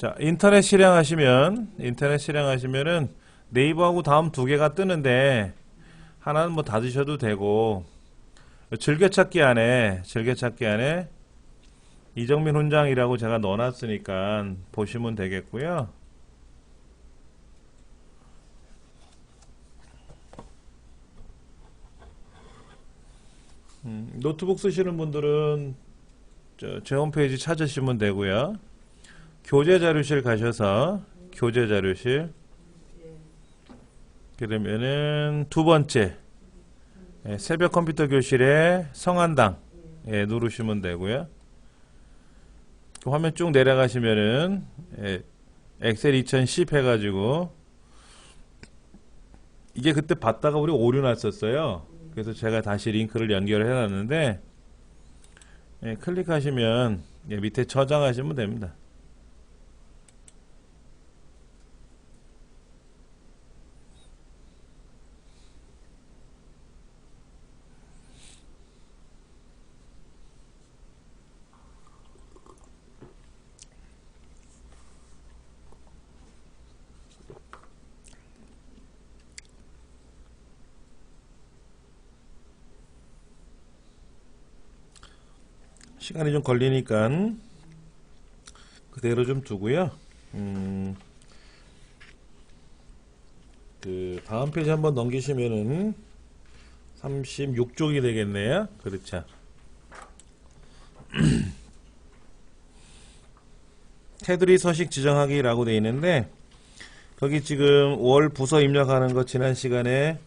자, 인터넷 실행하시면은 네이버하고 다음 두 개가 뜨는데 하나는 뭐 닫으셔도 되고 즐겨찾기 안에 이정민 훈장이라고 제가 넣어놨으니까 보시면 되겠고요. 노트북 쓰시는 분들은 제 홈페이지 찾으시면 되고요. 교재 자료실 가셔서 교재 자료실 그러면은 두 번째 새벽 컴퓨터 교실에 성한당 누르시면 되고요. 그 화면 쭉 내려가시면은 엑셀 2010 해가지고 이게 그때 봤다가 우리 오류 났었어요. 그래서 제가 다시 링크를 연결해 놨는데 클릭하시면 밑에 저장하시면 됩니다. 시간이 좀 걸리니까 그대로 좀 두고요. 그 다음 페이지 한번 넘기시면은 36쪽이 되겠네요. 그렇죠. 테두리 서식 지정하기라고 되어 있는데 거기 지금 월 부서 입력하는 거 지난 시간에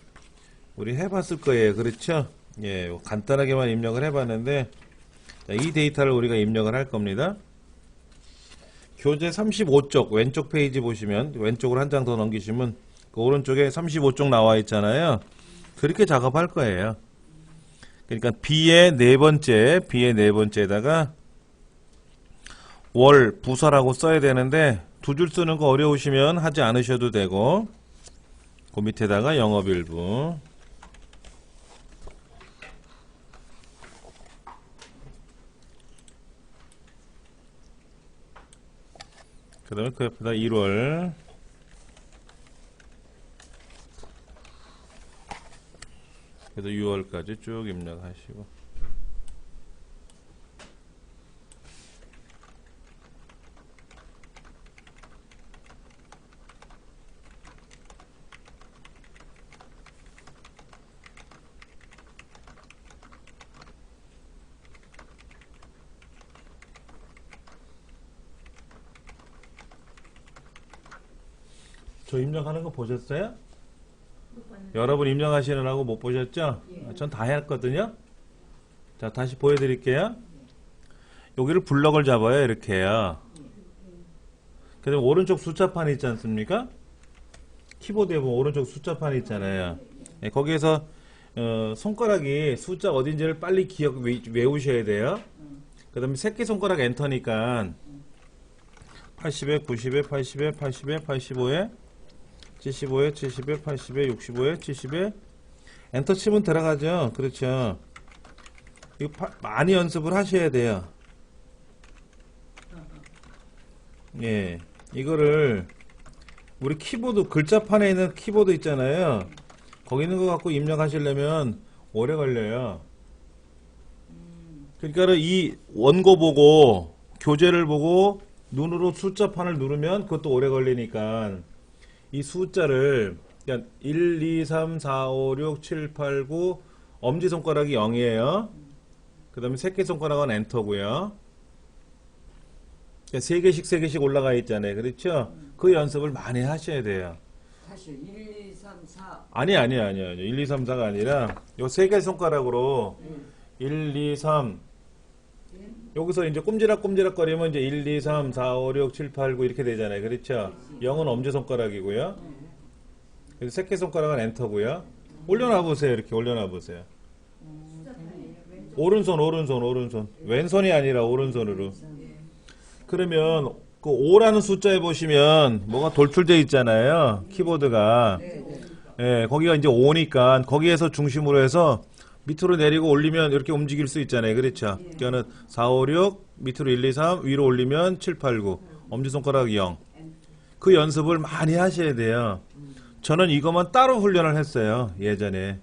우리 해봤을 거예요. 그렇죠? 예, 간단하게만 입력을 해봤는데 이 데이터를 우리가 입력을 할 겁니다. 교재 35쪽 왼쪽 페이지 보시면 왼쪽으로 한 장 더 넘기시면 그 오른쪽에 35쪽 나와 있잖아요. 그렇게 작업할 거예요. 그러니까 B의 네 번째에다가 월 부서라고 써야 되는데 두 줄 쓰는 거 어려우시면 하지 않으셔도 되고 그 밑에다가 영업일부 그 다음에 그 옆에다 1월 그래서 6월까지 쭉 입력하시고 저 입력하는 거 보셨어요? 여러분 입력하시느라고 못 보셨죠? 전 다 했거든요. 자, 다시 보여드릴게요. 여기를 블럭을 잡아요. 이렇게요. 그 다음에 오른쪽 숫자판이 있지 않습니까? 키보드에 보면 오른쪽 숫자판이 있잖아요. 거기에서 손가락이 숫자 어딘지를 빨리 외우셔야 돼요. 그 다음에 새끼손가락 엔터니까 80에 90에 80에 80에 85에 75에 70에 80에 65에 70에 엔터 치면 들어가죠. 그렇죠. 이거 많이 연습을 하셔야 돼요. 예, 이거를 우리 키보드 글자판에 있는 키보드 있잖아요. 거기 있는 거 갖고 입력하시려면 오래 걸려요. 그러니까 이 원고 보고 교재를 보고 눈으로 숫자판을 누르면 그것도 오래 걸리니까 이 숫자를 그러니까 1, 2, 3, 4, 5, 6, 7, 8, 9 엄지손가락이 0이에요. 그 다음에 새끼손가락은 엔터고요. 그러니까 3개씩 올라가 있잖아요. 그렇죠? 그 연습을 많이 하셔야 돼요. 다시 1, 2, 3, 4 아니요. 1, 2, 3, 4가 아니라 요 3개 손가락으로 1, 2, 3 여기서 이제 꼼지락 거리면 이제 1, 2, 3, 4, 5, 6, 7, 8, 9 이렇게 되잖아요. 그렇죠? 0은 엄지손가락이고요. 그래서 새끼손가락은 엔터고요. 올려놔 보세요. 이렇게 올려놔 보세요. 오른손. 왼손이 아니라 오른손으로. 그러면 그 5라는 숫자에 보시면 뭐가 돌출되어 있잖아요. 키보드가. 예, 거기가 이제 5니까 거기에서 중심으로 해서 밑으로 내리고 올리면 이렇게 움직일 수 있잖아요. 그렇죠? 그러니까는 4, 5, 6 밑으로 1, 2, 3 위로 올리면 7, 8, 9 엄지손가락 0. 그 연습을 많이 하셔야 돼요. 저는 이것만 따로 훈련을 했어요. 예전에.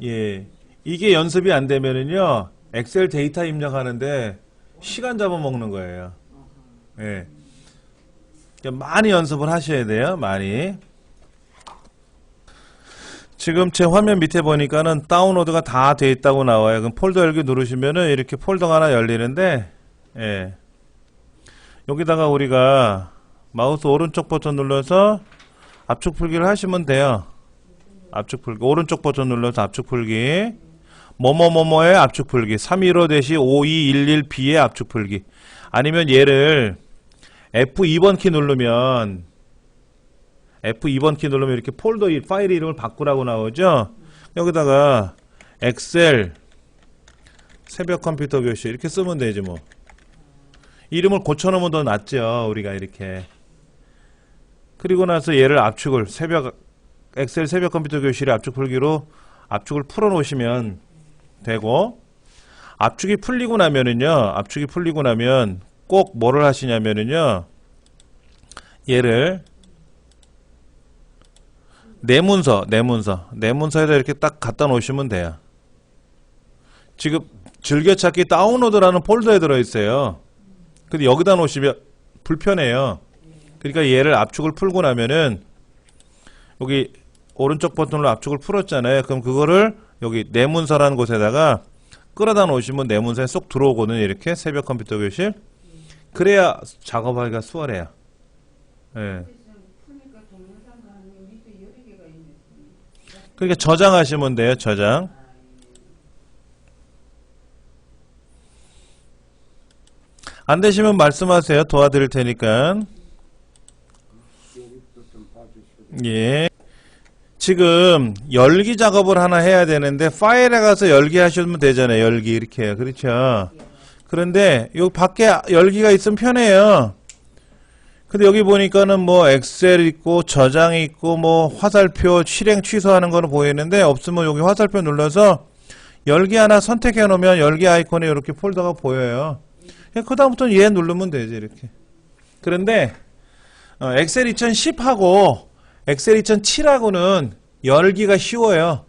예. 이게 연습이 안 되면은요, 엑셀 데이터 입력하는데 시간 잡아먹는 거예요. 예. 그러니까 많이 연습을 하셔야 돼요. 많이. 지금 제 화면 밑에 보니까는 다운로드가 다 돼 있다고 나와요. 그럼 폴더 열기 누르시면은 이렇게 폴더가 하나 열리는데, 예. 여기다가 우리가 마우스 오른쪽 버튼 눌러서 압축 풀기를 하시면 돼요. 압축 풀기. 오른쪽 버튼 눌러서 압축 풀기. 뭐뭐뭐뭐의 압축 풀기. 315-5211B의 압축 풀기. 아니면 얘를 F2번 키 누르면 이렇게 폴더 파일 이름을 바꾸라고 나오죠. 여기다가 엑셀 새벽 컴퓨터 교실 이렇게 쓰면 되지 뭐. 이름을 고쳐놓으면 더 낫죠. 우리가 이렇게. 그리고 나서 얘를 압축을 엑셀 새벽 컴퓨터 교실의 압축 풀기로 압축을 풀어 놓으시면 되고, 압축이 풀리고 나면 꼭 뭐를 하시냐면은요, 얘를 내문서에다 이렇게 딱 갖다 놓으시면 돼요. 지금 즐겨찾기 다운로드라는 폴더에 들어있어요. 근데 여기다 놓으시면 불편해요. 그러니까 얘를 압축을 풀고 나면은 여기 오른쪽 버튼으로 압축을 풀었잖아요. 그럼 그거를 여기 내문서라는 곳에다가 끌어다 놓으시면 내문서에 쏙 들어오거든요. 이렇게 새벽 컴퓨터 교실. 그래야 작업하기가 수월해요. 예. 그러니까 저장하시면 돼요. 저장. 안 되시면 말씀하세요. 도와드릴 테니까. 예. 지금 열기 작업을 하나 해야 되는데 파일에 가서 열기 하시면 되잖아요. 열기 이렇게요. 그렇죠. 그런데 여기 밖에 열기가 있으면 편해요. 근데 여기 보니까는 뭐 엑셀 있고 저장이 있고 뭐 화살표 실행 취소하는 거는 보이는데, 없으면 여기 화살표 눌러서 열기 하나 선택해 놓으면 열기 아이콘에 이렇게 폴더가 보여요. 그 다음부터는 얘 누르면 되지 이렇게. 그런데 엑셀 2010하고 엑셀 2007하고는 열기가 쉬워요.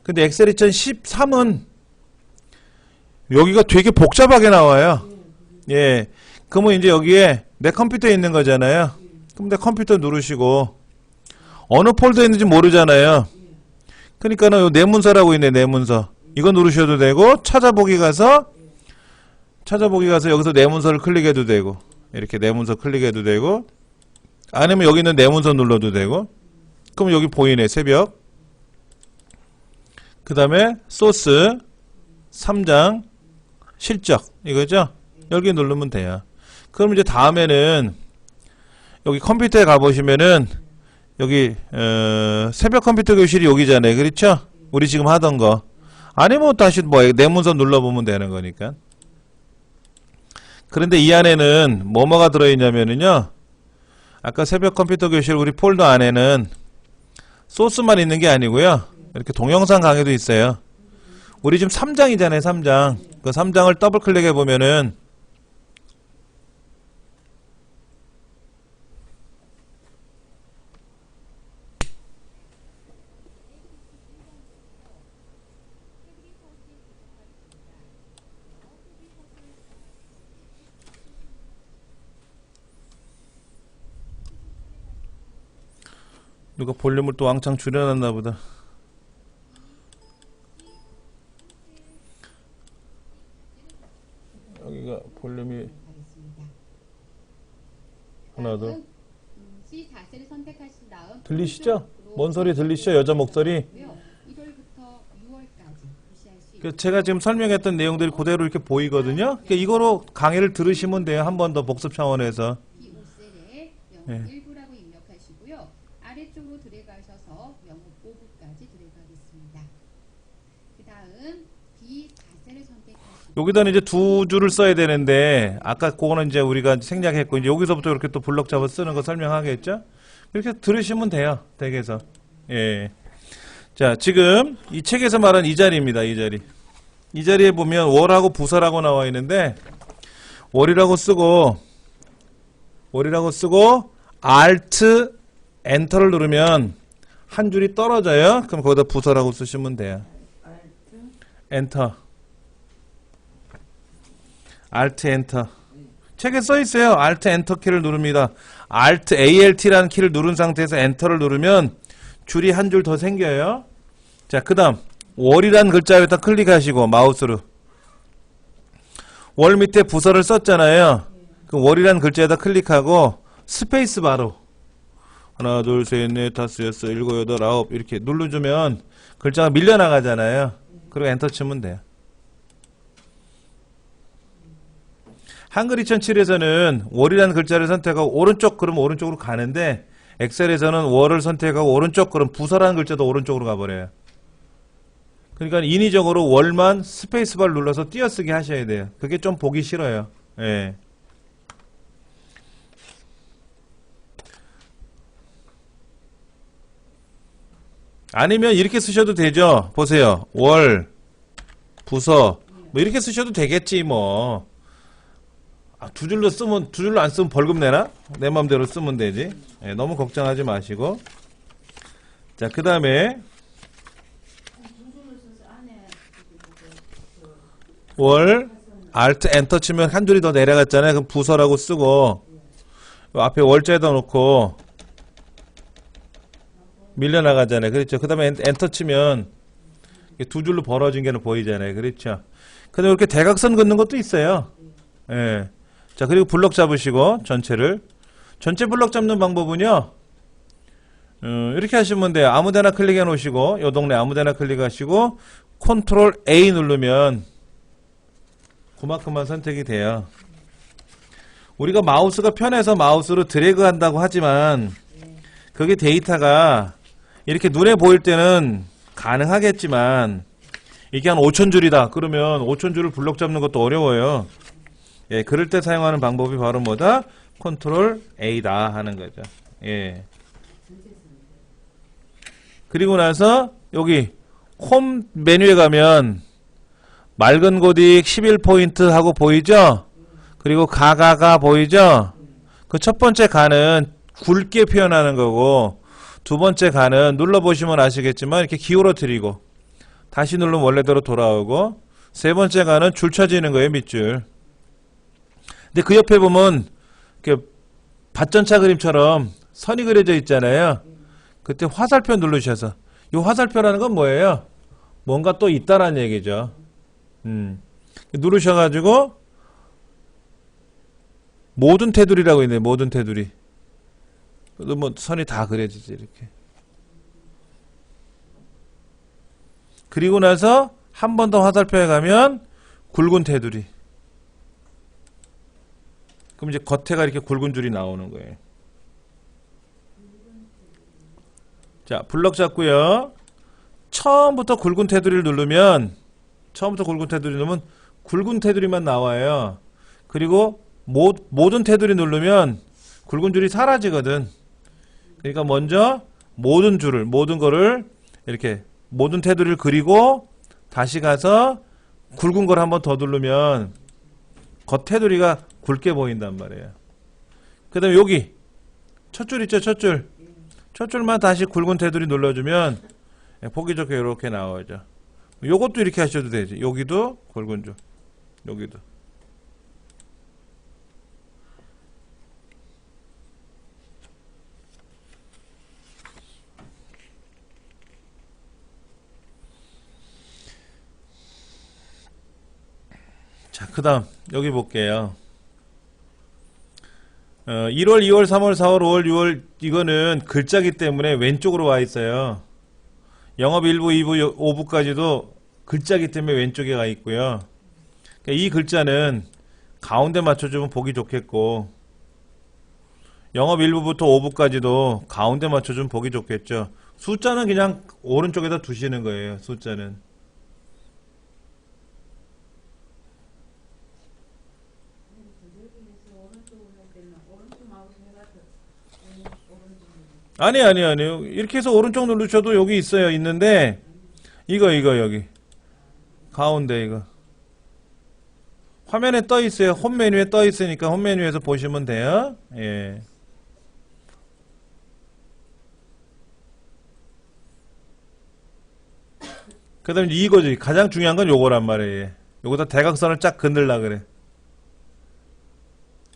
근데 엑셀 2013은 여기가 되게 복잡하게 나와요. 예. 그러면 이제 여기에 내 컴퓨터에 있는 거잖아요. 그럼 내 컴퓨터 누르시고 어느 폴더에 있는지 모르잖아요. 그러니까는 요 내문서라고 있네. 내문서. 이거 누르셔도 되고, 찾아보기 가서 여기서 내문서를 클릭해도 되고, 이렇게 내문서 클릭해도 되고, 아니면 여기 있는 내문서 눌러도 되고. 그럼 여기 보이네. 새벽. 그 다음에 소스 3장 실적 이거죠. 여기 누르면 돼요. 그럼 이제 다음에는 여기 컴퓨터에 가보시면은 여기 새벽 컴퓨터 교실이 여기잖아요. 그렇죠? 우리 지금 하던 거. 아니면 다시 뭐 내문서 눌러보면 되는 거니까. 그런데 이 안에는 뭐가 들어있냐면은요, 아까 새벽 컴퓨터 교실 우리 폴더 안에는 소스만 있는 게 아니고요, 이렇게 동영상 강의도 있어요. 우리 지금 3장이잖아요. 3장. 그 3장을 더블 클릭해 보면은 누가 볼륨을 또 왕창 줄여놨나 보다. 여기가 볼륨이 하나 둘. C 자세를 선택하신 다음 들리시죠? 뭔 소리 들리시죠? 여자 목소리. 1월부터 6월까지 무시할 수 그 제가 지금 설명했던 내용들이 그대로 이렇게 보이거든요. 그러니까 이거로 강의를 들으시면 돼요. 한 번 더 복습 차원에서. 이 5셀에 영어 네. 1부라고 입력하시고요. 아래쪽으로 들어가셔서 영어 5부까지 들어가겠습니다. 그 다음 B 자세를 선택하시고 여기다는 이제 두 줄을 써야 되는데, 아까 그거는 이제 우리가 생략했고, 이제 여기서부터 이렇게 또 블럭 잡아 쓰는 거 설명하겠죠? 이렇게 들으시면 돼요. 댁에서. 예. 자, 지금 이 책에서 말한 이 자리입니다. 이 자리. 이 자리에 보면 월하고 부서라고 나와 있는데, 월이라고 쓰고 Alt 엔터를 누르면 한 줄이 떨어져요. 그럼 거기다 부서라고 쓰시면 돼요. 엔터. Alt 엔터. 책에 써 있어요. Alt 엔터 키를 누릅니다. Alt ALT라는 키를 누른 상태에서 엔터를 누르면 줄이 한 줄 더 생겨요. 자, 그다음 월이라는 글자에다 클릭하시고 마우스로 월 밑에 부서를 썼잖아요. 그 월이라는 글자에다 클릭하고 스페이스 바로 하나, 둘, 셋, 넷, 다섯, 여섯, 일곱, 여덟, 아홉 이렇게 눌러주면 글자가 밀려나가잖아요. 그리고 엔터 치면 돼요. 한글 2007에서는 월이라는 글자를 선택하고 오른쪽 그러면 오른쪽으로 가는데 엑셀에서는 월을 선택하고 오른쪽 그럼 부서라는 글자도 오른쪽으로 가버려요. 그러니까 인위적으로 월만 스페이스바를 눌러서 띄어쓰기 하셔야 돼요. 그게 좀 보기 싫어요. 예. 아니면 이렇게 쓰셔도 되죠. 보세요. 월, 부서 뭐 이렇게 쓰셔도 되겠지 뭐. 두 줄로 쓰면 두 줄로 안 쓰면 벌금 내나? 내 마음대로 쓰면 되지. 예, 너무 걱정하지 마시고. 자, 그 다음에 월 Alt 엔터 치면 한 줄이 더 내려갔잖아요. 그럼 부서라고 쓰고 앞에 월자에다 놓고 밀려나가잖아요. 그렇죠. 그 다음에 엔터 치면 두 줄로 벌어진 게 보이잖아요. 그렇죠. 근데 이렇게 대각선 긋는 것도 있어요. 예. 자, 그리고 블럭 잡으시고 전체 블럭 잡는 방법은요. 이렇게 하시면 돼요. 아무데나 클릭해 놓으시고 요 동네 아무데나 클릭하시고 컨트롤 A 누르면 그만큼만 선택이 돼요. 우리가 마우스가 편해서 마우스로 드래그 한다고 하지만 그게 데이터가 이렇게 눈에 보일 때는 가능하겠지만 이게 한 5,000줄이다. 그러면 5,000줄을 블럭 잡는 것도 어려워요. 예, 그럴 때 사용하는 방법이 바로 뭐다? 컨트롤 A다 하는 거죠. 예. 그리고 나서 여기 홈 메뉴에 가면 맑은 고딕 11포인트 하고 보이죠? 그리고 가가가 보이죠? 그 첫 번째 가는 굵게 표현하는 거고 두 번째 가는 눌러보시면 아시겠지만 이렇게 기울어뜨리고 다시 누르면 원래대로 돌아오고 세 번째 가는 줄 쳐지는 거예요. 밑줄. 근데 그 옆에 보면 이렇게 밭전차 그림처럼 선이 그려져 있잖아요. 그때 화살표 누르셔서 이 화살표라는 건 뭐예요? 뭔가 또 있다라는 얘기죠. 누르셔가지고 모든 테두리라고 있네요. 모든 테두리. 뭐 선이 다 그려지지 이렇게. 그리고 나서 한 번 더 화살표에 가면 굵은 테두리. 그럼 이제 겉에가 이렇게 굵은 줄이 나오는 거예요. 자, 블럭 잡고요. 처음부터 굵은 테두리를 누르면 굵은 테두리만 나와요. 그리고 모든 테두리 누르면 굵은 줄이 사라지거든. 그러니까 먼저 모든 거를 이렇게 모든 테두리를 그리고 다시 가서 굵은 걸 한번 더 누르면 겉 테두리가 굵게 보인단 말이에요. 그 다음에 여기 첫 줄 있죠? 첫 줄만 다시 굵은 테두리 눌러주면 보기 좋게 이렇게 나오죠. 요것도 이렇게 하셔도 되지. 여기도 굵은 줄, 여기도. 자, 그 다음 여기 볼게요. 1월, 2월, 3월, 4월, 5월, 6월 이거는 글자기 때문에 왼쪽으로 와 있어요. 영업 1부, 2부, 5부까지도 글자기 때문에 왼쪽에 가 있고요. 그러니까 이 글자는 가운데 맞춰주면 보기 좋겠고 영업 1부부터 5부까지도 가운데 맞춰주면 보기 좋겠죠. 숫자는 그냥 오른쪽에다 두시는 거예요. 숫자는. 아니요. 이렇게 해서 오른쪽 누르셔도 여기 있어요. 있는데, 이거, 여기. 가운데, 이거. 화면에 떠 있어요. 홈 메뉴에 떠 있으니까 홈 메뉴에서 보시면 돼요. 예. 그 다음에 이거지. 가장 중요한 건 요거란 말이에요. 요거다 대각선을 쫙 건들라 그래.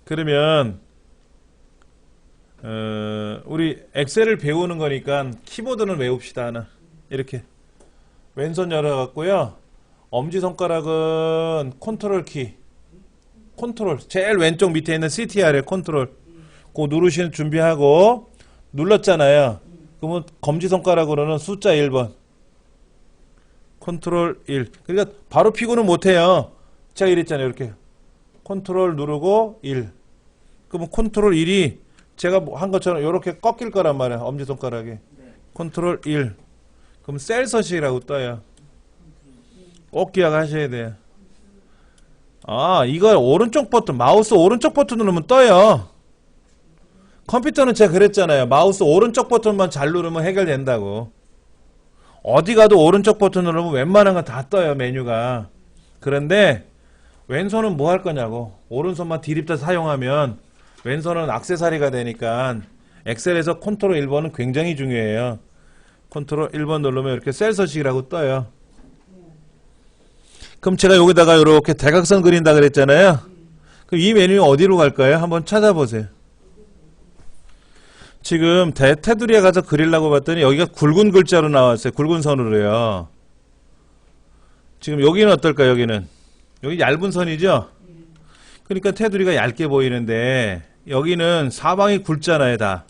그러면 우리 엑셀을 배우는 거니까 키보드는 외웁시다. 하나 이렇게 왼손 열어갖고요. 엄지손가락은 컨트롤 키, 컨트롤 제일 왼쪽 밑에 있는 CTR에 컨트롤 그거 누르시는 준비하고 눌렀잖아요. 그러면 검지손가락으로는 숫자 1번 컨트롤 1. 그러니까 바로 피고는 못해요. 제가 이랬잖아요. 이렇게 컨트롤 누르고 1. 그러면 컨트롤 1이 제가 한 것처럼 이렇게 꺾일 거란 말이야. 엄지손가락이. 컨트롤 1. 그럼 셀 서식이라고 떠요. 꼭 기억하셔야 돼요. 아, 이거 오른쪽 버튼, 마우스 오른쪽 버튼 누르면 떠요. 컴퓨터는 제가 그랬잖아요. 마우스 오른쪽 버튼만 잘 누르면 해결된다고. 어디 가도 오른쪽 버튼 누르면 웬만한 건 다 떠요, 메뉴가. 그런데 왼손은 뭐 할 거냐고. 오른손만 디립다 사용하면 왼손은 액세서리가 되니까 엑셀에서 컨트롤 1번은 굉장히 중요해요. 컨트롤 1번 누르면 이렇게 셀 서식이라고 떠요. 그럼 제가 여기다가 이렇게 대각선 그린다 그랬잖아요. 그럼 이 메뉴 어디로 갈까요? 한번 찾아보세요. 지금 테두리에 가서 그리려고 봤더니 여기가 굵은 글자로 나왔어요. 굵은 선으로요. 지금 여기는 어떨까요? 여기 얇은 선이죠? 그러니까 테두리가 얇게 보이는데 여기는 사방이 굵잖아요, 다.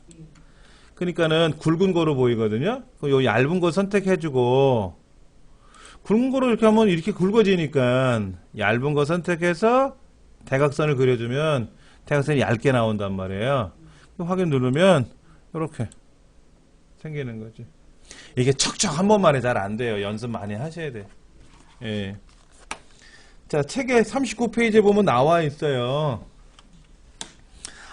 그러니까는 굵은 거로 보이거든요. 요 얇은 거 선택해주고 굵은 거로 이렇게 하면 이렇게 굵어지니까 얇은 거 선택해서 대각선을 그려주면 대각선이 얇게 나온단 말이에요. 확인 누르면 이렇게 생기는 거지. 이게 척척 한 번만에 잘 안 돼요. 연습 많이 하셔야 돼요. 예. 자, 책에 39페이지에 보면 나와 있어요.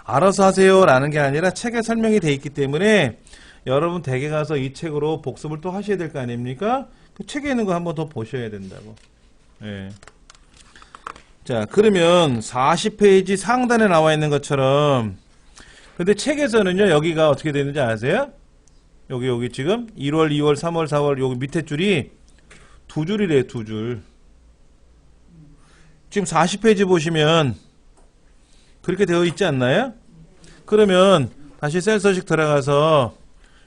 알아서 하세요 라는 게 아니라 책에 설명이 돼 있기 때문에 여러분 댁에 가서 이 책으로 복습을 또 하셔야 될 거 아닙니까? 그 책에 있는 거 한번 더 보셔야 된다고. 예. 자, 그러면 40페이지 상단에 나와 있는 것처럼 근데 책에서는요, 여기가 어떻게 되는지 아세요? 여기 지금 1월, 2월, 3월, 4월 여기 밑에 줄이 두 줄이래요, 두 줄. 지금 40페이지 보시면 그렇게 되어 있지 않나요? 그러면 다시 셀 서식 들어가서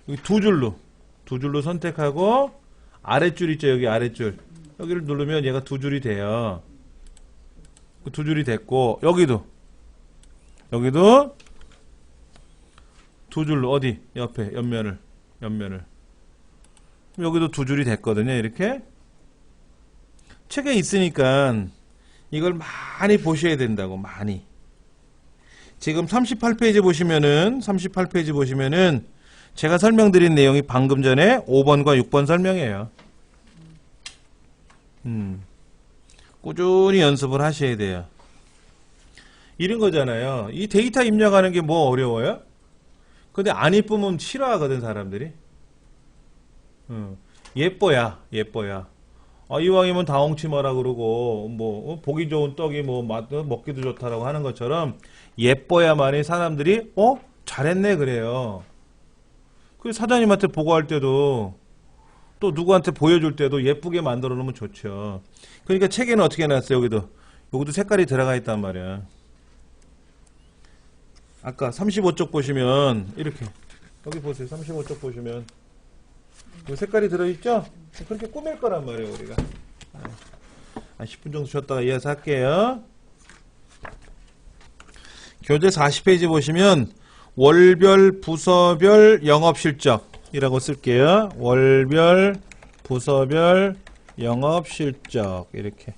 여기 두 줄로 선택하고 아랫줄 있죠, 여기 아랫줄. 여기를 누르면 얘가 두 줄이 돼요. 두 줄이 됐고 여기도 두 줄로 어디 옆에 옆면을 여기도 두 줄이 됐거든요. 이렇게 책에 있으니까 이걸 많이 보셔야 된다고. 많이. 지금 38페이지 보시면은 제가 설명드린 내용이 방금 전에 5번과 6번 설명이에요. 꾸준히 연습을 하셔야 돼요. 이런 거잖아요. 이 데이터 입력하는 게 뭐 어려워요? 근데 안 이쁘면 싫어하거든, 사람들이. 예뻐야. 이왕이면 다홍치 마라 그러고, 보기 좋은 떡이 먹기도 좋다라고 하는 것처럼, 예뻐야만이 사람들이, 잘했네, 그래요. 그 사장님한테 보고할 때도, 또 누구한테 보여줄 때도 예쁘게 만들어 놓으면 좋죠. 그러니까 책에는 어떻게 해놨어요, 여기도 색깔이 들어가 있단 말이야. 아까 35쪽 보시면 이렇게 여기 보세요. 35쪽 보시면 이 색깔이 들어있죠? 그렇게 꾸밀 거란 말이에요. 우리가 10분 정도 쉬었다가 이어서 할게요. 교재 40페이지 보시면 월별 부서별 영업실적이라고 쓸게요. 월별 부서별 영업실적 이렇게.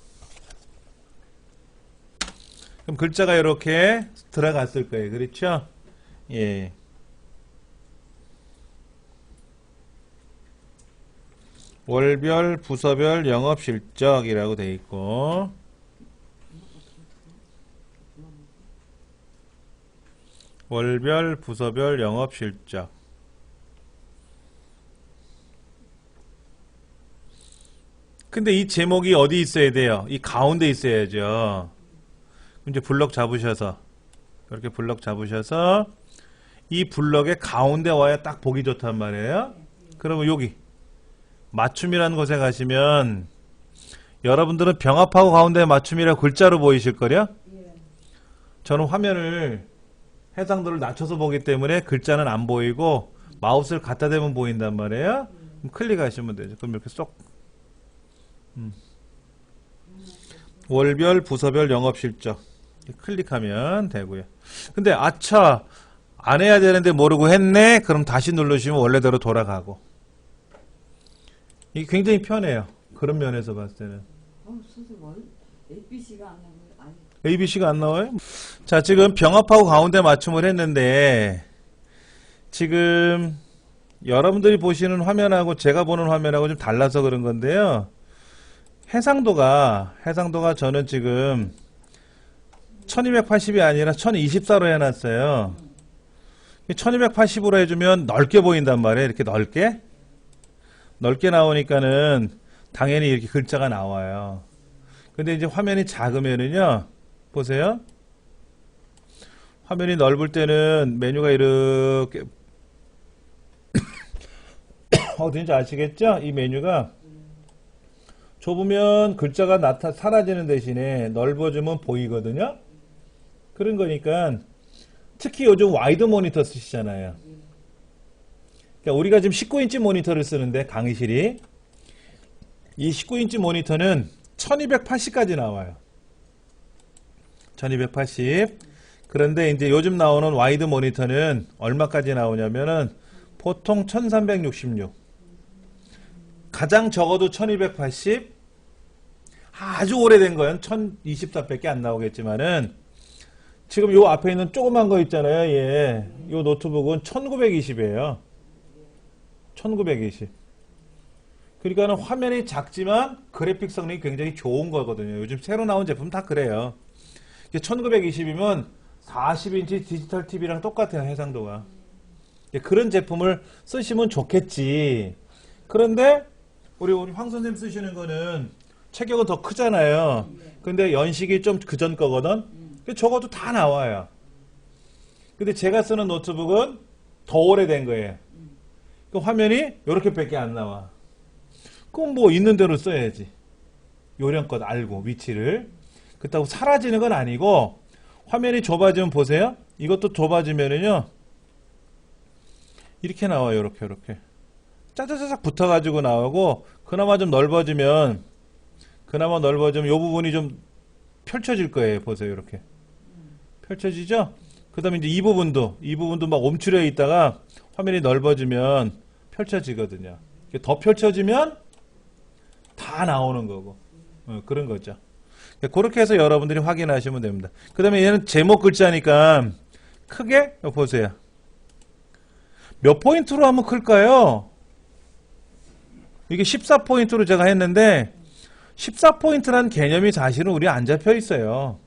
그럼 글자가 이렇게 들어갔을 거예요. 그렇죠? 예. 월별, 부서별, 영업실적이라고 돼 있고 월별, 부서별, 영업실적 근데 이 제목이 어디 있어야 돼요? 이 가운데 있어야죠. 이제 블럭 잡으셔서 이렇게 블럭 잡으셔서 이 블럭의 가운데 와야 딱 보기 좋단 말이에요. 그러면 여기 맞춤이라는 곳에 가시면 여러분들은 병합하고 가운데 맞춤이라고 글자로 보이실 거요. 저는 화면을 해상도를 낮춰서 보기 때문에 글자는 안 보이고 마우스를 갖다 대면 보인단 말이에요. 그럼 클릭하시면 되죠. 그럼 이렇게 쏙 월별 부서별 영업실적 클릭하면 되고요. 근데 아차 안 해야 되는데 모르고 했네. 그럼 다시 누르시면 원래대로 돌아가고. 이게 굉장히 편해요. 그런 면에서 봤을 때는. 선생님, ABC가 안 나와요. 아니, ABC가 안 나와요? 자, 지금 병합하고 가운데 맞춤을 했는데 지금 여러분들이 보시는 화면하고 제가 보는 화면하고 좀 달라서 그런 건데요. 해상도가 저는 지금 1280이 아니라 1024로 해놨어요. 1280으로 해주면 넓게 보인단 말이에요. 이렇게 넓게 나오니까는 당연히 이렇게 글자가 나와요. 근데 이제 화면이 작으면은요, 보세요. 화면이 넓을 때는 메뉴가 이렇게 어딘지 아시겠죠? 이 메뉴가 좁으면 글자가 사라지는 대신에 넓어지면 보이거든요. 그런 거니까 특히 요즘 와이드 모니터 쓰시잖아요. 그러니까 우리가 지금 19인치 모니터를 쓰는데 강의실이 이 19인치 모니터는 1280까지 나와요. 1280. 그런데 이제 요즘 나오는 와이드 모니터는 얼마까지 나오냐면은 보통 1366. 가장 적어도 1280. 아주 오래된 거는 1024밖에 안 나오겠지만은 지금 요 앞에 있는 조그만 거 있잖아요. 예. 요 노트북은 1920이에요. 1920. 그러니까는 화면이 작지만 그래픽 성능이 굉장히 좋은 거거든요. 요즘 새로 나온 제품 다 그래요. 1920이면 40인치 디지털 TV랑 똑같아요. 해상도가. 그런 제품을 쓰시면 좋겠지. 그런데 우리 황 선생님 쓰시는 거는 체격은 더 크잖아요. 근데 연식이 좀 그전 거거든. 적어도 다 나와요. 근데 제가 쓰는 노트북은 더 오래된 거예요. 그 화면이 이렇게밖에 안 나와. 그럼 뭐 있는 대로 써야지. 요령껏 알고 위치를. 그렇다고 사라지는 건 아니고 화면이 좁아지면 보세요. 이것도 좁아지면은요. 이렇게 나와요. 이렇게. 짜자자작 붙어가지고 나오고 그나마 넓어지면 이 부분이 좀 펼쳐질 거예요. 보세요. 이렇게. 펼쳐지죠? 그 다음에 이제 이 부분도 막 움츠려 있다가 화면이 넓어지면 펼쳐지거든요. 더 펼쳐지면 다 나오는 거고. 그런 거죠. 그렇게 해서 여러분들이 확인하시면 됩니다. 그 다음에 얘는 제목 글자니까 크게 보세요. 몇 포인트로 하면 클까요? 이게 14포인트로 제가 했는데 14포인트라는 개념이 사실은 우리 안 잡혀 있어요.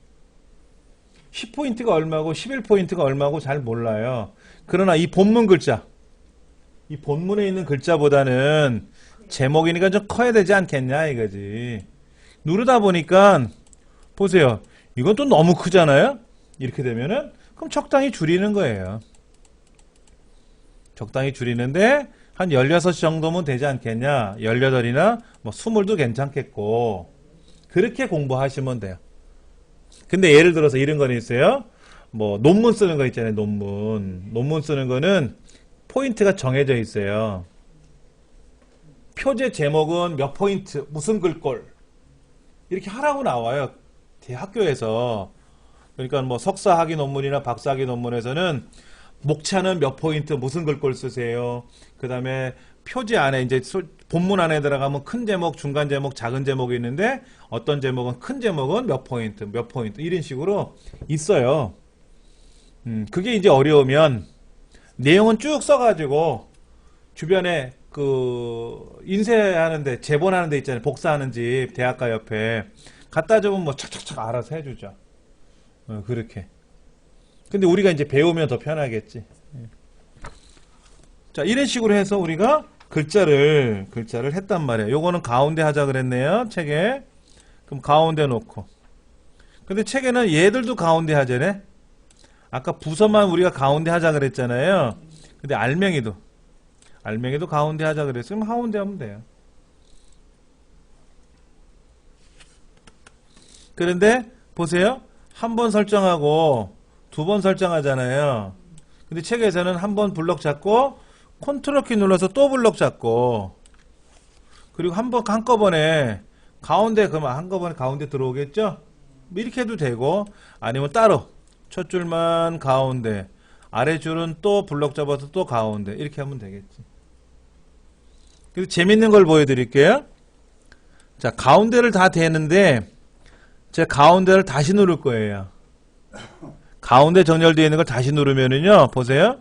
10포인트가 얼마고 11포인트가 얼마고 잘 몰라요. 그러나 이 본문 글자, 이 본문에 있는 글자보다는 제목이니까 좀 커야 되지 않겠냐 이거지. 누르다 보니까 보세요. 이건 또 너무 크잖아요. 이렇게 되면은 그럼 적당히 줄이는 거예요. 적당히 줄이는데 한 16 정도면 되지 않겠냐. 18이나 뭐 20도 괜찮겠고. 그렇게 공부하시면 돼요. 근데 예를 들어서 이런 거는 있어요. 뭐 논문 쓰는 거 있잖아요. 논문 쓰는 거는 포인트가 정해져 있어요. 표제 제목은 몇 포인트, 무슨 글꼴 이렇게 하라고 나와요. 대학교에서. 그러니까 뭐 석사학위 논문이나 박사학위 논문에서는 목차는 몇 포인트, 무슨 글꼴 쓰세요. 그 다음에 표지 안에 이제 본문 안에 들어가면 큰 제목, 중간 제목, 작은 제목이 있는데 어떤 제목은 큰 제목은 몇 포인트 이런 식으로 있어요. 그게 이제 어려우면 내용은 쭉 써가지고 주변에 그 인쇄하는데 제본하는 데 있잖아요. 복사하는 집 대학가 옆에 갖다 주면 뭐 착착착 알아서 해주죠. 그렇게. 근데 우리가 이제 배우면 더 편하겠지. 자, 이런 식으로 해서 우리가 글자를 했단 말이에요. 요거는 가운데 하자 그랬네요. 책에. 그럼 가운데 놓고. 근데 책에는 얘들도 가운데 하자네. 아까 부서만 우리가 가운데 하자 그랬잖아요. 근데 알맹이도 가운데 하자 그랬으면 가운데 하면 돼요. 그런데 보세요. 한 번 설정하고 두 번 설정하잖아요. 근데 책에서는 한 번 블럭 잡고 컨트롤 키 눌러서 또 블럭 잡고 그리고 한꺼번에 가운데 그러면 한꺼번에 가운데 들어오겠죠? 뭐 이렇게 해도 되고 아니면 따로 첫 줄만 가운데 아래 줄은 또 블럭 잡아서 또 가운데 이렇게 하면 되겠지. 그리고 재밌는 걸 보여드릴게요. 자, 가운데를 다 대는데 제가 가운데를 다시 누를 거예요. 가운데 정렬되어 있는 걸 다시 누르면은요, 보세요.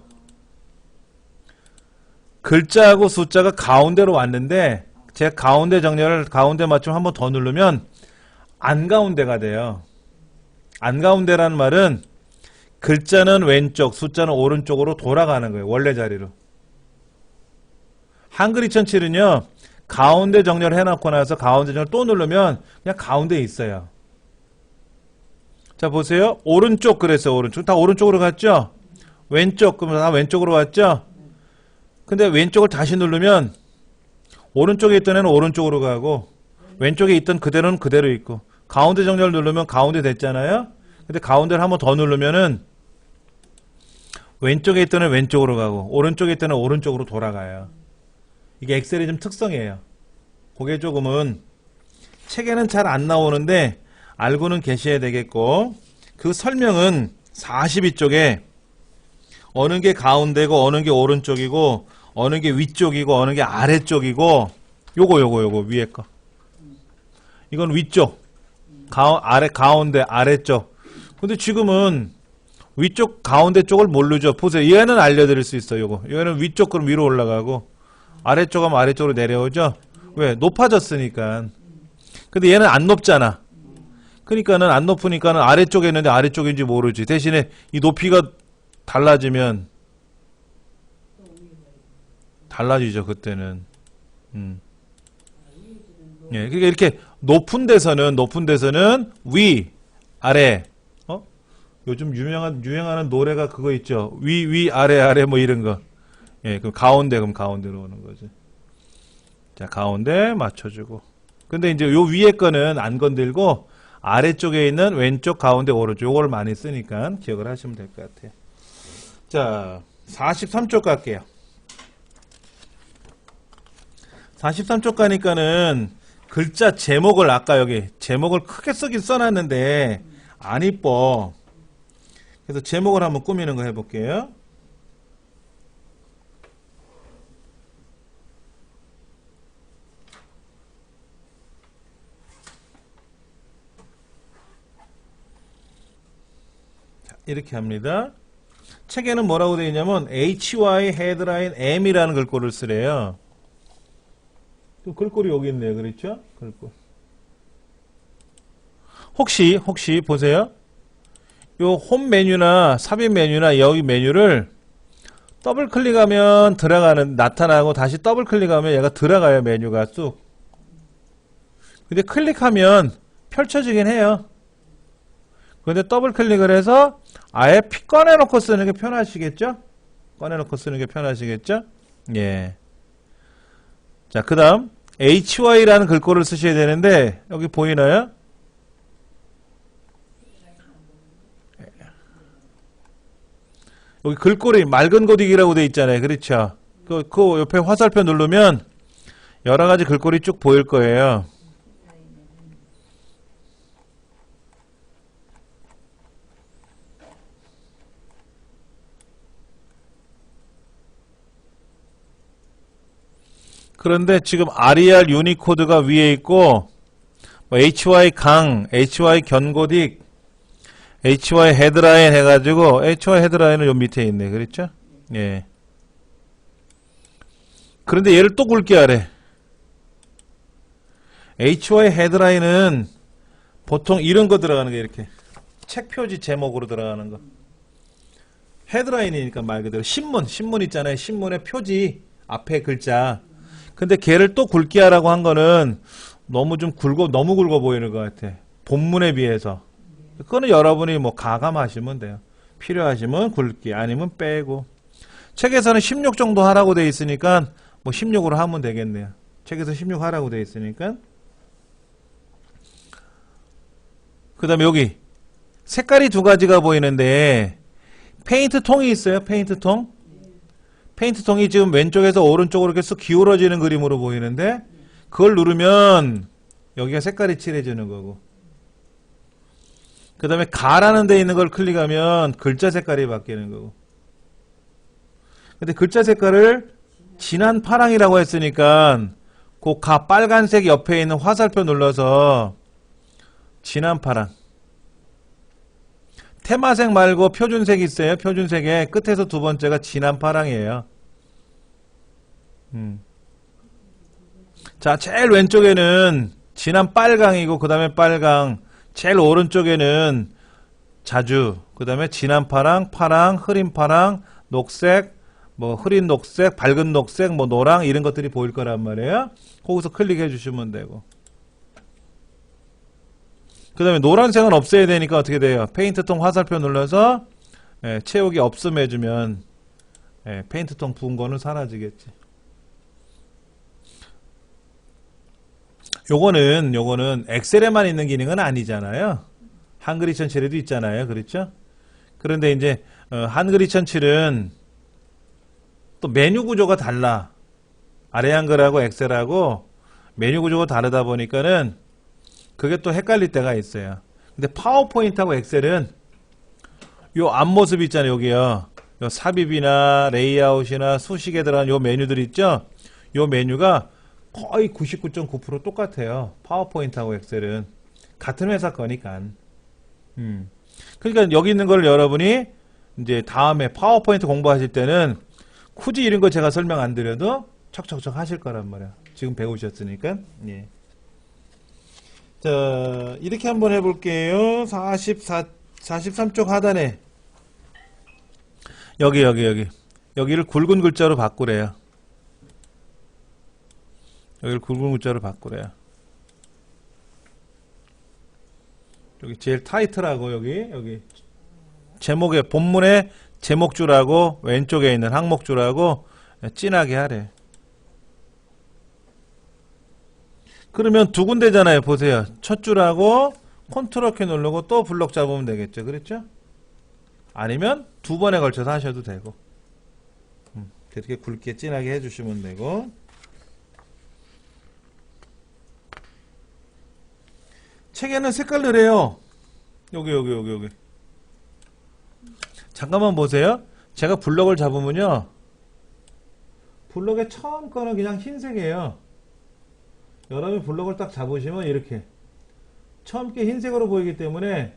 글자하고 숫자가 가운데로 왔는데 제가 가운데 정렬을 가운데 맞춤 한 번 더 누르면 안 가운데가 돼요. 안 가운데라는 말은 글자는 왼쪽, 숫자는 오른쪽으로 돌아가는 거예요. 원래 자리로. 한글 2007은요. 가운데 정렬을 해놓고 나서 가운데 정렬 또 누르면 그냥 가운데에 있어요. 자, 보세요. 오른쪽 그랬어요. 오른쪽. 다 오른쪽으로 갔죠? 왼쪽 그러면 다 왼쪽으로 왔죠? 근데 왼쪽을 다시 누르면 오른쪽에 있던 애는 오른쪽으로 가고 왼쪽에 있던 그대로는 그대로 있고 가운데 정렬 누르면 가운데 됐잖아요. 근데 가운데를 한번 더 누르면은 왼쪽에 있던 애는 왼쪽으로 가고 오른쪽에 있던 애는 오른쪽으로 돌아가요. 이게 엑셀의 좀 특성이에요. 그게 조금은 책에는 잘 안 나오는데 알고는 계셔야 되겠고 그 설명은 42쪽에 어느 게 가운데고 어느 게 오른쪽이고 어느 게 위쪽이고 어느 게 아래쪽이고 요거 위에 거 이건 위쪽 가운데 아래쪽. 근데 지금은 위쪽 가운데 쪽을 모르죠. 보세요. 얘는 알려드릴 수 있어요. 요거 얘는 위쪽 그럼 위로 올라가고 아래쪽 하면 아래쪽으로 내려오죠. 왜? 높아졌으니까. 근데 얘는 안 높잖아. 그러니까는 안 높으니까는 아래쪽에 있는데 아래쪽인지 모르지. 대신에 이 높이가 달라지면 달라지죠. 그때는. 예, 그러니까 이렇게 높은 데서는 위, 아래. 요즘 유행하는 노래가 그거 있죠. 위, 아래 뭐 이런 거. 예, 그럼 가운데로 오는 거지. 자, 가운데 맞춰주고. 근데 이제 요 위에 거는 안 건들고 아래쪽에 있는 왼쪽, 가운데, 오른쪽 요걸 많이 쓰니까 기억을 하시면 될 것 같아요. 자, 43쪽 갈게요. 43쪽 가니까는 글자 제목을 아까 여기 제목을 크게 쓰긴 써놨는데 안 이뻐. 그래서 제목을 한번 꾸미는 거 해볼게요. 자, 이렇게 합니다. 책에는 뭐라고 되어 있냐면 HY 헤드라인 M이라는 글꼴을 쓰래요. 또 글꼴이 여기 있네요. 그렇죠? 글꼴. 혹시 보세요. 요 홈 메뉴나 삽입 메뉴나 여기 메뉴를 더블 클릭하면 나타나고 다시 더블 클릭하면 얘가 들어가요. 메뉴가 쑥. 근데 클릭하면 펼쳐지긴 해요. 근데 더블 클릭을 해서 아예 꺼내놓고 쓰는 게 편하시겠죠? 꺼내놓고 쓰는 게 편하시겠죠? 예. 자, 그 다음 HY라는 글꼴을 쓰셔야 되는데 여기 보이나요? 여기 글꼴이 맑은 고딕이라고 되어 있잖아요. 그렇죠? 그 옆에 화살표 누르면 여러 가지 글꼴이 쭉 보일 거예요. 그런데 지금 RER 유니코드가 위에 있고 뭐 HY 강, HY 견고딕, HY 헤드라인 해가지고 HY 헤드라인은 요 밑에 있네. 그렇죠? 예. 그런데 얘를 또 굵게 하래. HY 헤드라인은 보통 이런 거 들어가는 게 이렇게 책 표지 제목으로 들어가는 거. 헤드라인이니까 말 그대로 신문 있잖아요. 신문의 표지 앞에 글자. 근데 걔를 또 굵게 하라고 한 거는 너무 굵어 보이는 것 같아. 본문에 비해서. 그거는 여러분이 뭐 가감하시면 돼요. 필요하시면 굵기, 아니면 빼고. 책에서는 16 정도 하라고 돼 있으니까 뭐 16으로 하면 되겠네요. 책에서 16 하라고 돼 있으니까. 그 다음에 여기 색깔이 두 가지가 보이는데 페인트 통이 있어요. 페인트 통. 페인트 통이 지금 왼쪽에서 오른쪽으로 이렇게 쓱 기울어지는 그림으로 보이는데 그걸 누르면 여기가 색깔이 칠해지는 거고, 그 다음에 가라는 데 있는 걸 클릭하면 글자 색깔이 바뀌는 거고. 근데 글자 색깔을 진한 파랑이라고 했으니까 그 가 빨간색 옆에 있는 화살표 눌러서 진한 파랑. 테마색 말고 표준색 있어요. 표준색의 끝에서 두 번째가 진한 파랑이에요. 자, 제일 왼쪽에는 진한 빨강이고 그 다음에 빨강, 제일 오른쪽에는 자주, 그 다음에 진한 파랑, 파랑, 흐린 파랑, 녹색, 뭐 흐린 녹색, 밝은 녹색, 뭐 노랑 이런 것들이 보일 거란 말이에요. 거기서 클릭해 주시면 되고. 그 다음에 노란색은 없애야 되니까 어떻게 돼요? 페인트통 화살표 눌러서 채우기 없음 해주면 페인트통 부은 거는 사라지겠지. 요거는 엑셀에만 있는 기능은 아니잖아요. 한글 2007에도 있잖아요. 그렇죠? 그런데 이제 한글 2007은 또 메뉴 구조가 달라. 아래 한글하고 엑셀하고 메뉴 구조가 다르다 보니까는 그게 또 헷갈릴 때가 있어요. 근데 파워포인트하고 엑셀은 요 앞모습 있잖아요. 여기요. 요 삽입이나 레이아웃이나 수식에 들어간 요 메뉴들 있죠? 요 메뉴가 거의 99.9% 똑같아요. 파워포인트하고 엑셀은. 같은 회사 거니까. 그러니까 여기 있는 걸 여러분이 이제 다음에 파워포인트 공부하실 때는 굳이 이런 거 제가 설명 안 드려도 척척척 하실 거란 말이야. 지금 배우셨으니까. 예. 자, 이렇게 한번 해볼게요. 43쪽 하단에 여기를 굵은 글자로 바꾸래요. 여기를 굵은 글자로 바꾸래요. 여기 제일 타이틀하고 여기 제목에 본문의 제목줄하고 왼쪽에 있는 항목줄하고 진하게 하래. 그러면 두 군데잖아요. 보세요. 첫 줄하고 컨트롤 키 누르고 또 블록 잡으면 되겠죠. 그렇죠? 아니면 두 번에 걸쳐서 하셔도 되고. 이렇게 굵게 진하게 해주시면 되고. 책에는 색깔 넣으래요. 여기. 잠깐만 보세요. 제가 블럭을 잡으면요. 블럭의 처음 거는 그냥 흰색이에요. 여러분이 블럭을 딱 잡으시면 이렇게 처음 게 흰색으로 보이기 때문에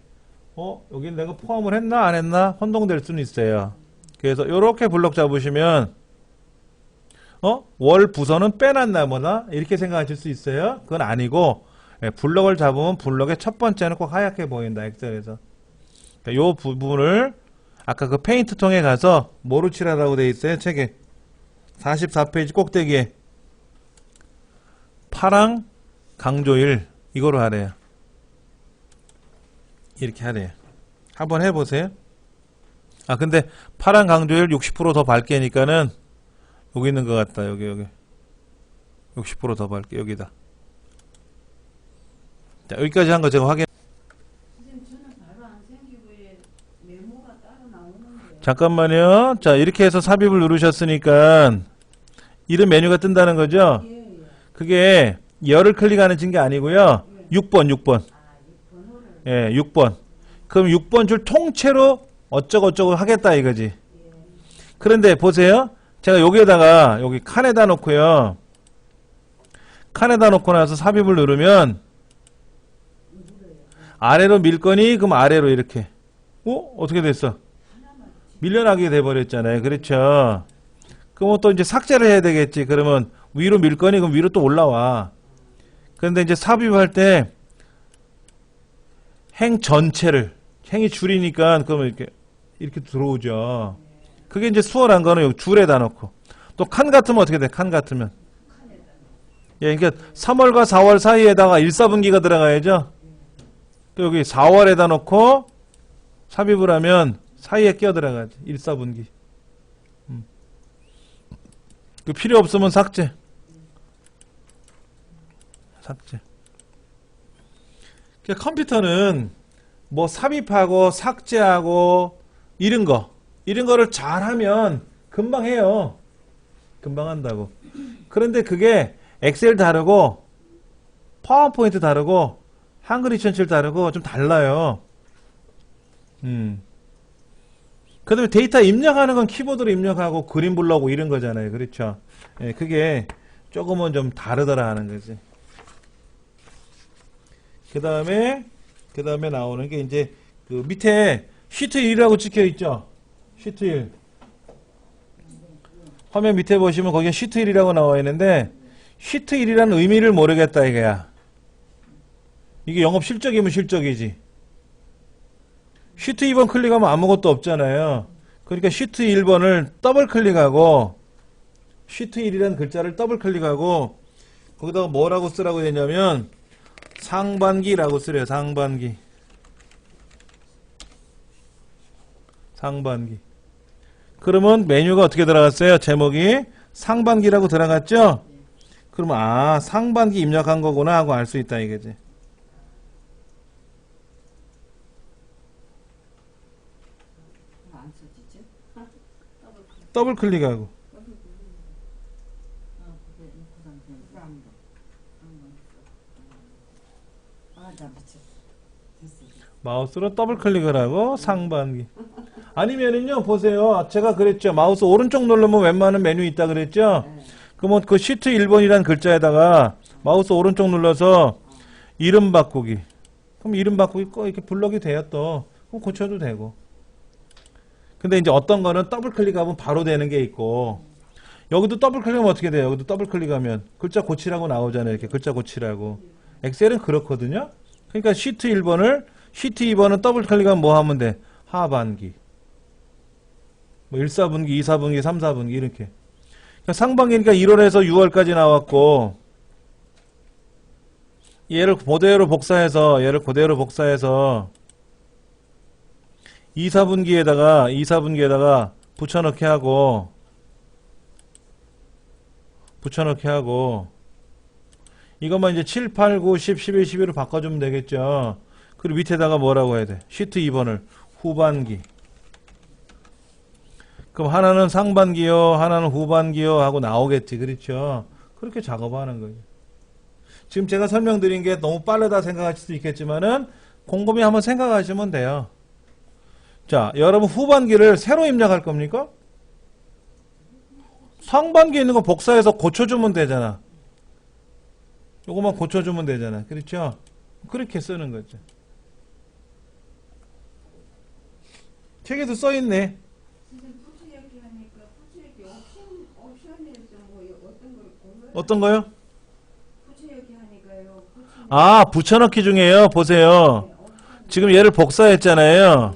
여기 내가 포함을 했나 안 했나 혼동될 수는 있어요. 그래서 이렇게 블럭 잡으시면 월 부서는 빼놨나 뭐나 이렇게 생각하실 수 있어요. 그건 아니고 블럭을 잡으면 블럭의 첫 번째는 꼭 하얗게 보인다. 엑셀에서. 이 부분을 아까 그 페인트 통에 가서 뭐로 칠하라고 되어 있어요. 책에 44페이지 꼭대기에 파랑 강조일 이거로 하래요. 이렇게 하래요. 한번 해보세요. 근데 파랑 강조일 60% 더 밝게니까는 여기 있는 것 같다. 여기 60% 더 밝게 여기다. 자, 여기까지 한 거 제가 확인. 잠깐만요. 자, 이렇게 해서 삽입을 누르셨으니까 이런 메뉴가 뜬다는 거죠? 그게 열을 클릭하는 게 아니고요. 6번. 예, 6번. 그럼 6번 줄 통째로 어쩌고 하겠다 이거지. 그런데 보세요. 제가 여기에다가 여기 칸에다 놓고요. 칸에다 놓고 나서 삽입을 누르면 아래로 밀 거니? 그럼 아래로 이렇게. 어떻게 됐어? 밀려나게 돼버렸잖아요. 그렇죠? 그럼 또 이제 삭제를 해야 되겠지. 그러면 위로 밀 거니? 그럼 위로 또 올라와. 그런데 이제 삽입할 때 행 전체를, 행이 줄이니까 그러면 이렇게 들어오죠. 그게 이제 수월한 거는 여기 줄에다 놓고. 또 칸 같으면 어떻게 돼? 칸 같으면. 예, 그러니까 3월과 4월 사이에다가 1, 4분기가 들어가야죠. 또 여기 4월에다 놓고 삽입을 하면 사이에 끼어 들어가지. 1, 4분기. 그 필요 없으면 삭제. 삭제. 그러니까 컴퓨터는 뭐 삽입하고 삭제하고 이런 거를 잘하면 금방 해요. 금방 한다고. 그런데 그게 엑셀 다르고 파워포인트 다르고 한글 2007 다르고 좀 달라요. 그 다음에 데이터 입력하는 건 키보드로 입력하고 그림 불러오고 이런 거잖아요. 그렇죠? 예, 그게 조금은 좀 다르더라 하는 거지. 그 다음에 나오는 게 이제 그 밑에 시트 1이라고 찍혀 있죠? 시트 1. 화면 밑에 보시면 거기에 시트 1이라고 나와 있는데 시트 1이라는 의미를 모르겠다 이거야. 이게 영업 실적이면 실적이지. 시트 2번 클릭하면 아무것도 없잖아요. 그러니까 시트 1번을 더블 클릭하고 시트 1이라는 글자를 더블 클릭하고 거기다가 뭐라고 쓰라고 되냐면 상반기라고 쓰래요. 상반기. 그러면 메뉴가 어떻게 들어갔어요? 제목이 상반기라고 들어갔죠? 그러면 아 상반기 입력한 거구나 하고 알 수 있다 이거지. 안 써지지? 더블 클릭하고 나 미쳤어. 됐어. 마우스로 더블 클릭을 하고 상반기. 아니면은요 보세요. 제가 그랬죠. 마우스 오른쪽 누르면 웬만한 메뉴 있다 그랬죠. 네. 그러면 그 시트 1번이라는 글자에다가 마우스 오른쪽 눌러서 이름 바꾸기. 그럼 이름 바꾸기 꼭 이렇게 블럭이 돼요 또. 그럼 고쳐도 되고. 근데 이제 어떤 거는 더블 클릭하면 바로 되는 게 있고 여기도 더블 클릭하면 어떻게 돼요? 여기도 더블 클릭하면 글자 고치라고 나오잖아요. 이렇게 글자 고치라고. 엑셀은 그렇거든요. 그러니까 시트 1번을 시트 2번은 더블 클릭하면 뭐 하면 돼? 하반기. 뭐 1, 4분기, 2, 4분기, 3, 4분기 이렇게. 그러니까 상반기니까 1월에서 6월까지 나왔고 얘를 그대로 복사해서 2, 4분기에다가 붙여넣기 하고 이것만 이제 7, 8, 9, 10, 11, 12로 바꿔주면 되겠죠. 그리고 밑에다가 뭐라고 해야 돼? 시트 2번을 후반기. 그럼 하나는 상반기요, 하나는 후반기요 하고 나오겠지. 그렇죠? 그렇게 작업하는 거죠. 지금 제가 설명드린 게 너무 빠르다 생각하실 수도 있겠지만은 곰곰이 한번 생각하시면 돼요. 자, 여러분 후반기를 새로 입력할 겁니까? 상반기에 있는 거 복사해서 고쳐주면 되잖아. 요거만 고쳐주면 되잖아. 그렇죠? 그렇게 쓰는 거죠. 책에도 써있네. 선생님 부츠역기 하니까 부츠역기 옵션에서 뭐 어떤 걸 골라야 어떤 거요? 부츠역기 하니까요. 아, 붙여넣기 중에요. 보세요. 지금 얘를 복사했잖아요.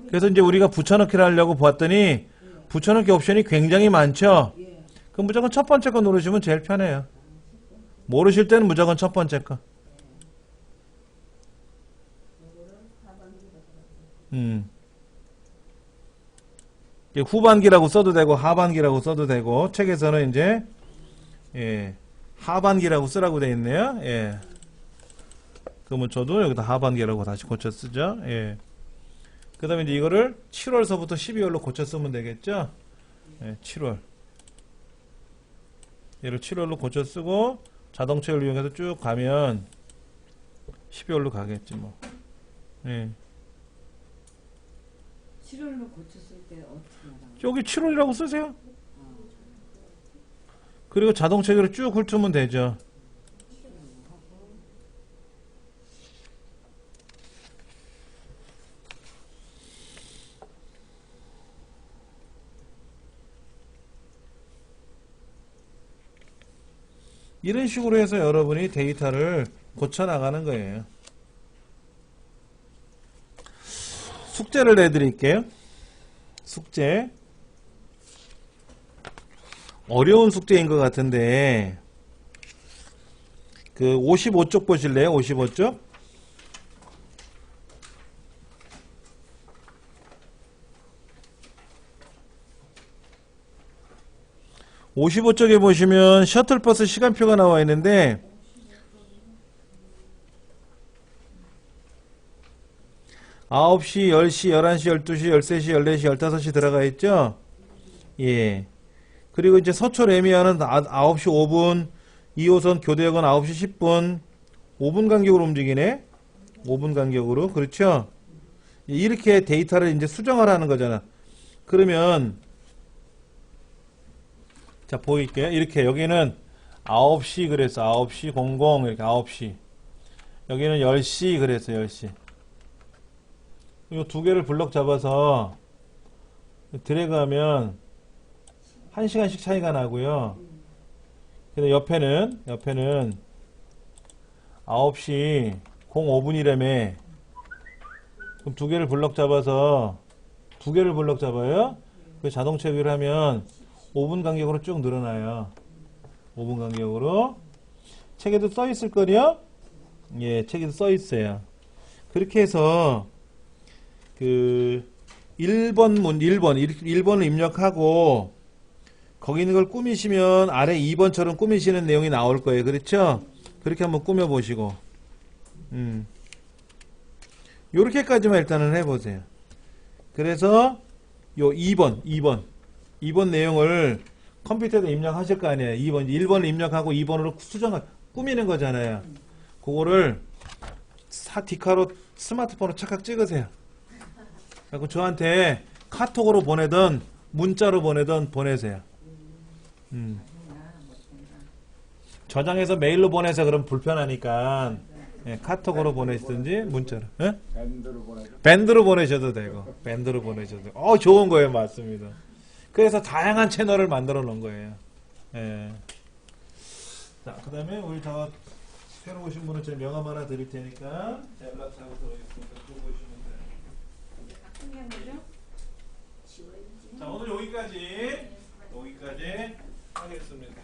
그래서 이제 우리가 붙여넣기를 하려고 봤더니 붙여넣기 옵션이 굉장히 많죠. 그럼 무조건 첫 번째 거 누르시면 제일 편해요. 모르실 때는 무조건 첫 번째 거. 이게 후반기라고 써도 되고 하반기라고 써도 되고 책에서는 이제 하반기라고 쓰라고 돼 있네요. 예. 그러면 저도 여기다 하반기라고 다시 고쳐 쓰죠. 예. 그 다음에 이제 이거를 7월서부터 12월로 고쳐 쓰면 되겠죠. 예, 7월. 얘를 7월로 고쳐 쓰고 자동책을 이용해서 쭉 가면 12월로 가겠지 뭐. 예. 7월로 고쳤을 때 어떻게 나가요? 여기 7월이라고 쓰세요. 그리고 자동체계로 쭉 훑으면 되죠. 이런 식으로 해서 여러분이 데이터를 고쳐 나가는 거예요. 숙제를 내드릴게요. 숙제. 어려운 숙제인 것 같은데, 그 55쪽 보실래요? 55쪽? 55쪽에 보시면 셔틀버스 시간표가 나와 있는데 9시, 10시, 11시, 12시, 13시, 14시, 15시 들어가 있죠? 예. 그리고 이제 서초 레미안은 9시 5분, 2호선 교대역은 9시 10분, 5분 간격으로 움직이네? 5분 간격으로. 그렇죠? 이렇게 데이터를 이제 수정을 하는 거잖아. 그러면, 자, 보일게요. 이렇게, 여기는 9시 그랬어. 9시 00, 이렇게 9시. 여기는 10시 그랬어, 10시. 이 두 개를 블럭 잡아서 드래그하면 1시간씩 차이가 나고요. 근데 옆에는 9시 05분이라며. 그럼 두 개를 블럭 잡아요. 그 자동 채비를 하면 5분 간격으로 쭉 늘어나요. 5분 간격으로. 책에도 써 있을 거요? 예, 책에도 써 있어요. 그렇게 해서 그 1번을 입력하고 거기 있는 걸 꾸미시면 아래 2번처럼 꾸미시는 내용이 나올 거예요. 그렇죠? 그렇게 한번 꾸며 보시고 요렇게까지만 일단은 해보세요. 그래서 요 2번 내용을 컴퓨터에다 입력하실 거 아니에요. 1번을 입력하고 2번으로 꾸미는 거잖아요. 그거를 디카로 스마트폰으로 착각 찍으세요. 그리고 저한테 카톡으로 보내든 문자로 보내든 보내세요. 저장해서 메일로 보내서 그럼 불편하니까 예, 카톡으로 보내시든지 문자로. 예? 밴드로 보내셔도 되고. 좋은 거예요. 맞습니다. 그래서 다양한 채널을 만들어 놓은 거예요. 예. 자, 그 다음에 우리 새로 오신 분은 제 명함 하나 드릴 테니까 연락처로 들어있으니까 또 보시면 돼요. 자, 오늘 여기까지 하겠습니다.